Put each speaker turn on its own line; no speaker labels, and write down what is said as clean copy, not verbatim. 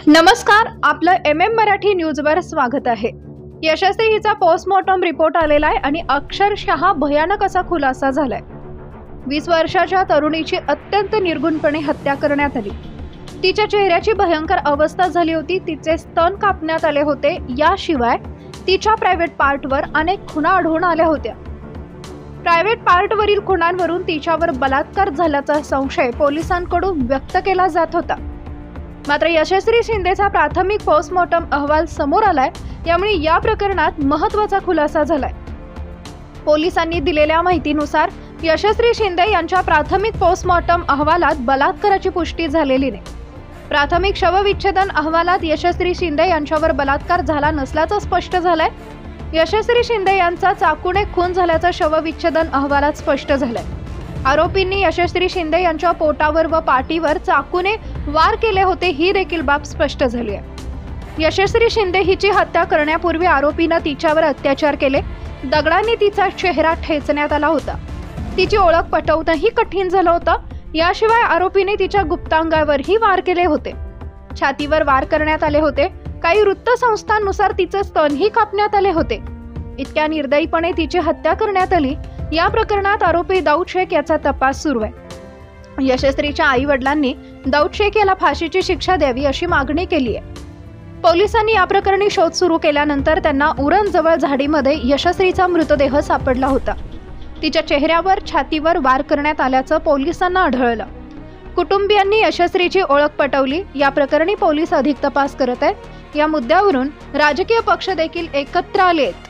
नमस्कार, आपलं MM मराठी न्यूजवर स्वागत आहे। यशस्वी हिचा पोस्टमॉर्टम रिपोर्ट आलेला आहे आणि अक्षरशः भयानक असा खुलासा झालाय। 20 वर्षाच्या तरुणीची अत्यंत निर्गुणपणे हत्या करण्यात आली। तिच्या चेहऱ्याची भयंकर अवस्था झाली होती, तिचे स्तन कापण्यात आले होते। याशिवाय तिच्या प्रायव्हेट पार्टवर अनेक खुणा आढळून आल्या होत्या। प्रायव्हेट पार्टवरील खुणांवरून तिच्यावर बलात्कार झाल्याचा संशय पोलिसांकडून व्यक्त केला जात होता। मात्र यशस्वी शिंदेचा प्राथमिक पोस्टमॉर्टम अहवाल समोर आलाय, त्यामुळे या प्रकरणात महत्त्वाचा खुलासा झालाय। पोलिसांनी दिलेल्या माहितीनुसार यशस्वी शिंदे यांच्या प्राथमिक पोस्टमॉर्टम अहवालात बलात्काराची पुष्टी झालेली नाही। प्राथमिक शवविच्छेदन अहवालात यशस्वी शिंदे यांच्यावर बलात्कार झाला नसल्याचं स्पष्ट झालंय। यशस्वी शिंदे यांचा चाकूने खून झाल्याचं शवविच्छेदन अहवालात स्पष्ट झालंय। आरोपींनी यशस्वी शिंदे यांच्या पोटावर व पाठीवर चाकूने वार केले होते, ही देखील बाब स्पष्ट झाली आहे। यशस्वी शिंदे हिची हत्या करण्यापूर्वी आरोपीनं तिच्यावर अत्याचार केले, दगडांनी तिचा चेहरा ठेचण्यात आला होता। तिची ओळख पटवणंही कठीण झालं होतं। याशिवाय आरोपीने तिच्या गुप्तांगावरही वार केले होते, छातीवर वार करण्यात आले होते। काही वृत्तसंस्थांनुसार तिचे स्तनही कापण्यात आले होते। इतक्या निर्दयीपणे तिची हत्या करण्यात आली। या प्रकरणात आरोपी दाऊद शेख याचा तपास सुरू आहे। यशस्वीच्या आई वडिलांनी दाऊद शेख याला फाशीची शिक्षा द्यावी अशी मागणी केली आहे। पोलिसांनी या प्रकरणी शोध सुरू केल्यानंतर त्यांना उरण जवळ झाडीमध्ये यशस्वीचा मृतदेह सापडला होता। तिच्या चेहऱ्यावर छातीवर वार करण्यात आल्याचं पोलिसांना आढळलं। कुटुंबियांनी यशस्वीची ओळख पटवली। या प्रकरणी पोलीस अधिक तपास करत आहेत। या मुद्द्यावरून राजकीय पक्ष देखील एकत्र आले आहेत।